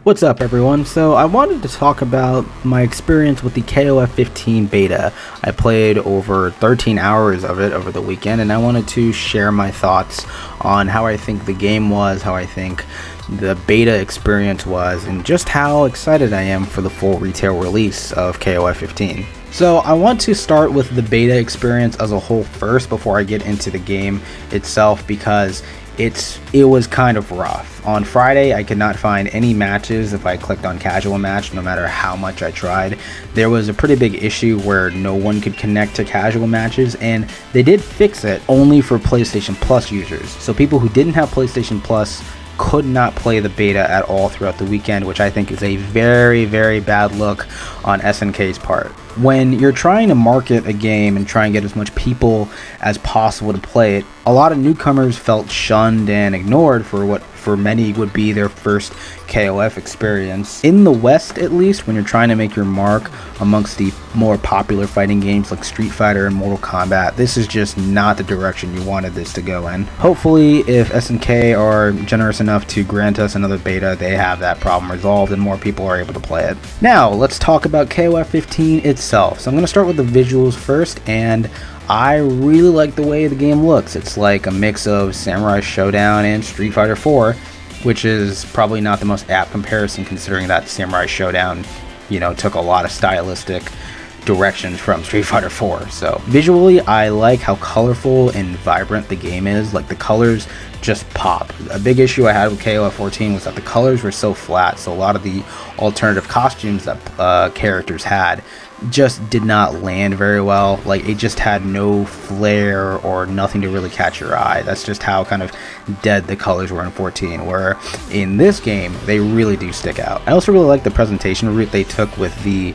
What's up everyone? So I wanted to talk about my experience with the KoF15 beta. I played over 13 hours of it over the weekend, and I wanted to share my thoughts on how I think the game was, how I think the beta experience was, and just how excited I am for the full retail release of KoF15. So I want to start with the beta experience as a whole first before I get into the game itself, because it was kind of rough. On Friday, I could not find any matches if I clicked on casual match, no matter how much I tried. There was a pretty big issue where no one could connect to casual matches, and they did fix it only for PlayStation Plus users. So people who didn't have PlayStation Plus could not play the beta at all throughout the weekend, which I think is a very, very bad look on SNK's part. When you're trying to market a game and try and get as much people as possible to play it, a lot of newcomers felt shunned and ignored for what for many would be their first KoF experience. In the West, at least, when you're trying to make your mark amongst the more popular fighting games like Street Fighter and Mortal Kombat, this is just not the direction you wanted this to go in. Hopefully, if SNK are generous enough to grant us another beta, they have that problem resolved and more people are able to play it. Now, let's talk about KoF15 itself. So I'm going to start with the visuals first, and I really like the way the game looks. It's like a mix of Samurai Showdown and Street Fighter 4, which is probably not the most apt comparison considering that Samurai Showdown, took a lot of stylistic directions from Street Fighter 4. So visually, I like how colorful and vibrant the game is. Like, the colors just pop. A big issue I had with KoF14 was that the colors were so flat, so a lot of the alternative costumes that characters had just did not land very well. Like, it just had no flair or nothing to really catch your eye. That's just how kind of dead the colors were in 14, where in this game they really do stick out. I also really like the presentation route they took with the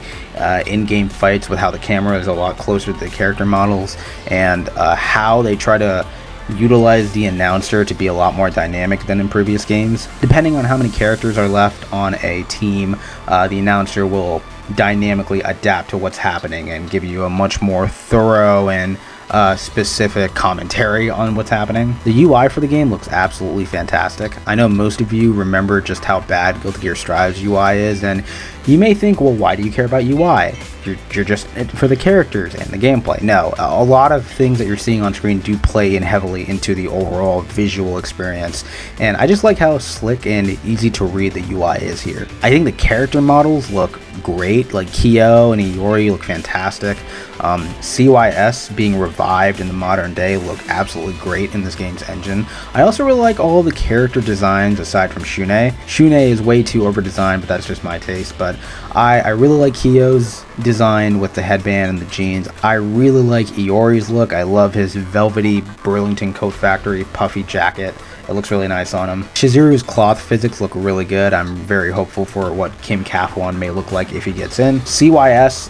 in-game fights, with how the camera is a lot closer to the character models, and how they try to utilize the announcer to be a lot more dynamic than in previous games. Depending on how many characters are left on a team, the announcer will dynamically adapt to what's happening and give you a much more thorough and specific commentary on what's happening. The UI for the game looks absolutely fantastic. I know most of you remember just how bad Guilty Gear Strive's UI is, and you may think, well, why do you care about UI? You're just for the characters and the gameplay. No, a lot of things that you're seeing on screen do play in heavily into the overall visual experience, and I just like how slick and easy to read the UI is here. I think the character models look great. Like Kyo and Iori look fantastic. CYS being revived in the modern day look absolutely great in this game's engine. I also really like all the character designs aside from Shune. Shune is way too over-designed, but that's just my taste. But I really like Kyo's design with the headband and the jeans. I really like Iori's look. I love his velvety Burlington Coat Factory puffy jacket. It looks really nice on him. Shizuru's cloth physics look really good. I'm very hopeful for what Kim Kafwan may look like if he gets in. CYS,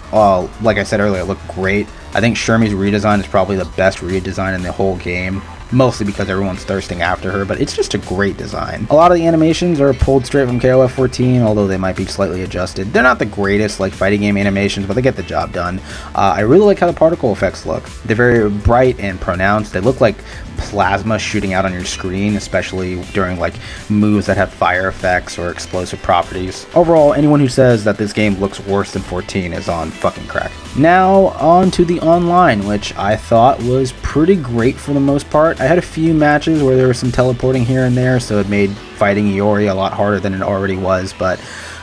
like I said earlier, looked great. I think Shermie's redesign is probably the best redesign in the whole game, mostly because everyone's thirsting after her, but it's just a great design. A lot of the animations are pulled straight from KoF14, although they might be slightly adjusted. They're not the greatest like fighting game animations, but they get the job done. I really like how the particle effects look. They're very bright and pronounced. They look like plasma shooting out on your screen, especially during like moves that have fire effects or explosive properties. Overall, anyone who says that this game looks worse than 14 is on fucking crack. Now on to the online, which I thought was pretty great for the most part. I had a few matches where there was some teleporting here and there, so it made fighting Iori a lot harder than it already was, but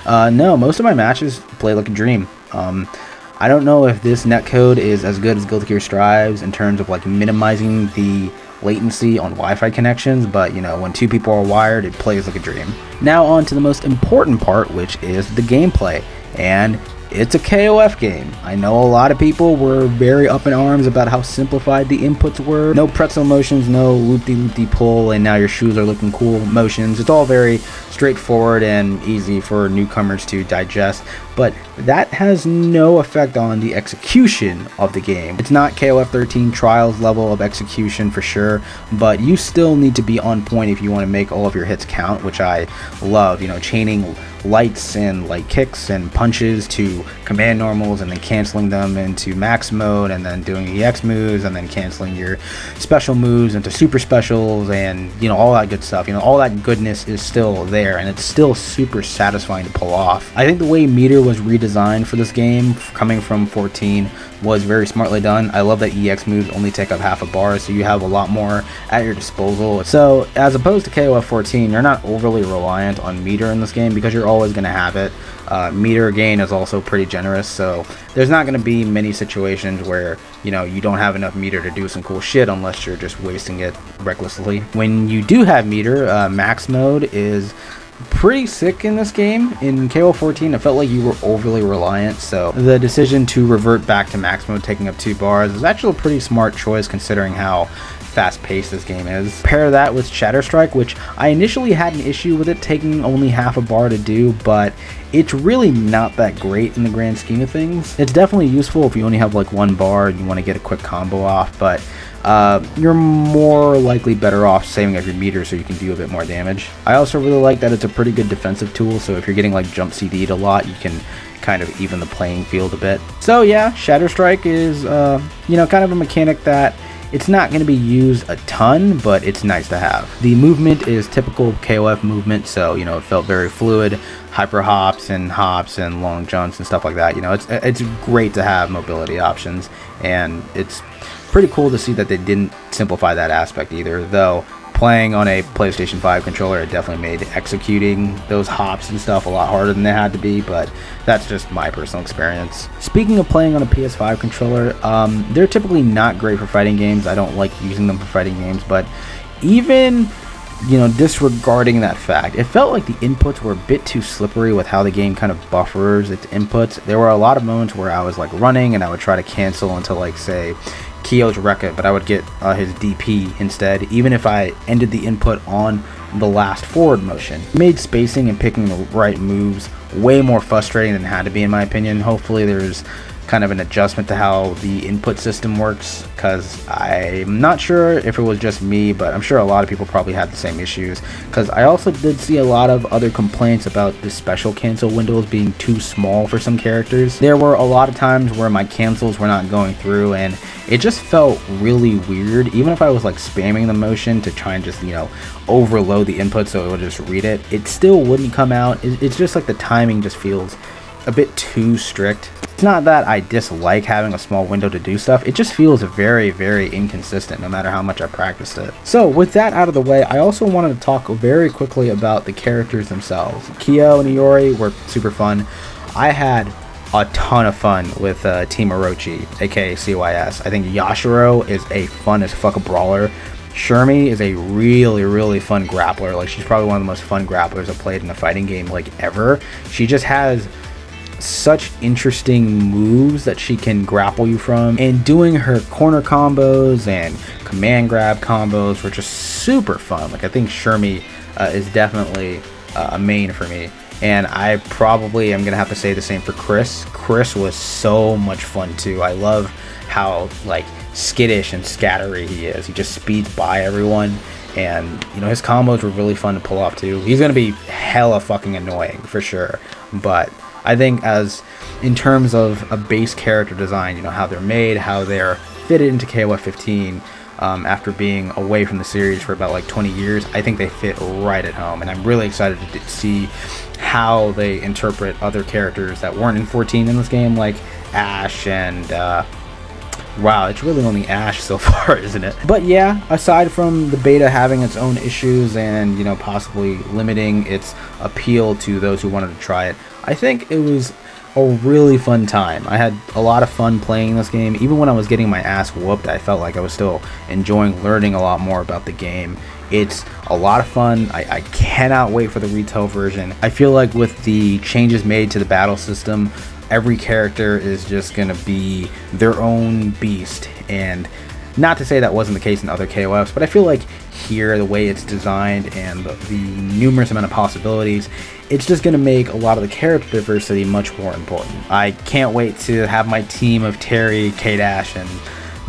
no, most of my matches played like a dream. I don't know if this netcode is as good as Guilty Gear Strive's in terms of like minimizing the latency on Wi-Fi connections, but when two people are wired, it plays like a dream. Now on to the most important part, which is the gameplay, and it's a KoF game. I know a lot of people were very up in arms about how simplified the inputs were. No pretzel motions, no loop-de-loop-de pull, and now your shoes are looking cool motions. It's all very straightforward and easy for newcomers to digest, but that has no effect on the execution of the game. It's not KoF13 Trials level of execution for sure, but you still need to be on point if you want to make all of your hits count, which I love. Chaining lights and like kicks and punches to command normals, and then canceling them into max mode, and then doing EX moves, and then canceling your special moves into super specials, and all that good stuff. All that goodness is still there, and it's still super satisfying to pull off. I think the way meter was redesigned for this game, coming from 14, was very smartly done. I love that EX moves only take up half a bar, so you have a lot more at your disposal. So as opposed to KoF 14, you're not overly reliant on meter in this game because you're always going to have it. Meter gain is also pretty generous, so there's not going to be many situations where you don't have enough meter to do some cool shit unless you're just wasting it recklessly. When you do have meter, max mode is pretty sick in this game. In KoF 14, it felt like you were overly reliant, so the decision to revert back to max mode taking up 2 bars is actually a pretty smart choice considering how fast-paced this game is. Pair that with Shatter Strike, which I initially had an issue with it taking only half a bar to do, but it's really not that great in the grand scheme of things. It's definitely useful if you only have like 1 bar and you want to get a quick combo off, but you're more likely better off saving up your meter so you can do a bit more damage. I also really like that it's a pretty good defensive tool, so if you're getting like jump CD'd a lot, you can kind of even the playing field a bit. So yeah, Shatter Strike is kind of a mechanic that it's not going to be used a ton, but it's nice to have. The movement is typical KoF movement, so it felt very fluid, hyper hops and long jumps and stuff like that. It's great to have mobility options, and it's pretty cool to see that they didn't simplify that aspect either, though playing on a PlayStation 5 controller, it definitely made executing those hops and stuff a lot harder than they had to be, but that's just my personal experience. Speaking of playing on a PS5 controller, they're typically not great for fighting games. I don't like using them for fighting games, but even disregarding that fact, it felt like the inputs were a bit too slippery with how the game kind of buffers its inputs. There were a lot of moments where I was like running and I would try to cancel into like say Kyo's Rekka, but I would get his DP instead, even if I ended the input on the last forward motion. It made spacing and picking the right moves way more frustrating than it had to be, in my opinion. Hopefully there's kind of an adjustment to how the input system works, because I'm not sure if it was just me, but I'm sure a lot of people probably had the same issues, because I also did see a lot of other complaints about the special cancel windows being too small for some characters. There were a lot of times where my cancels were not going through, and it just felt really weird. Even if I was like spamming the motion to try and just overload the input so it would just read it, it still wouldn't come out. It's just like the timing just feels a bit too strict. It's not that I dislike having a small window to do stuff, it just feels very, very inconsistent no matter how much I practiced it. So with that out of the way, I also wanted to talk very quickly about the characters themselves. Kyo and Iori were super fun. I had a ton of fun with Team Orochi, aka CYS. I think Yashiro is a fun as fuck a brawler. Shermie is a really, really fun grappler. Like, she's probably one of the most fun grapplers I've played in a fighting game like ever. She just has such interesting moves that she can grapple you from, and doing her corner combos and command grab combos were just super fun. Like, I think Shermie is definitely a main for me, and I probably am gonna have to say the same for Chris. Chris was so much fun too. I love how like skittish and scattery he is. He just speeds by everyone, and his combos were really fun to pull off too. He's gonna be hella fucking annoying for sure, but I think as in terms of a base character design, how they're made, how they're fitted into KoF 15, after being away from the series for about like 20 years, I think they fit right at home, and I'm really excited to see how they interpret other characters that weren't in 14 in this game, like Ash and wow, it's really only Ash so far, isn't it? But yeah, aside from the beta having its own issues and possibly limiting its appeal to those who wanted to try it, I think it was a really fun time. I had a lot of fun playing this game. Even when I was getting my ass whooped, I felt like I was still enjoying learning a lot more about the game. It's a lot of fun. I cannot wait for the retail version. I feel like with the changes made to the battle system, every character is just gonna be their own beast, and not to say that wasn't the case in other KOFs, but I feel like here, the way it's designed and the numerous amount of possibilities, it's just going to make a lot of the character diversity much more important. I can't wait to have my team of Terry, K-Dash, and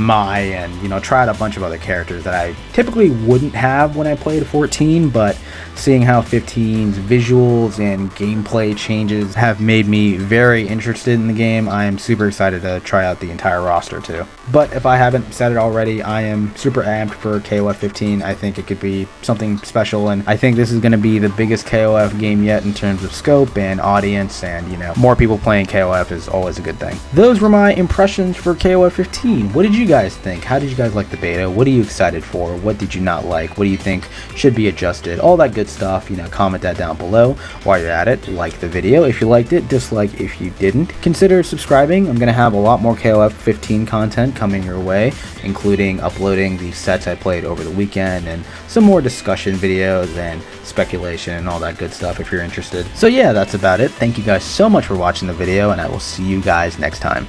Mai and, you know, try out a bunch of other characters that I typically wouldn't have when I played 14, but seeing how 15's visuals and gameplay changes have made me very interested in the game. I am super excited to try out the entire roster too. But if I haven't said it already, I am super amped for KoF 15. I think it could be something special, and I think this is going to be the biggest KoF game yet in terms of scope and audience, and, you know, more people playing KoF is always a good thing. Those were my impressions for KoF 15. What did you guys think? How did you guys like the beta? What are you excited for? What did you not like? What do you think should be adjusted? All that good stuff, you know, comment that down below. While you're at it, like the video if you liked it, dislike if you didn't. Consider subscribing. I'm going to have a lot more KoF 15 content coming your way, including uploading the sets I played over the weekend and some more discussion videos and speculation and all that good stuff if you're interested. So yeah, that's about it. Thank you guys so much for watching the video, and I will see you guys next time.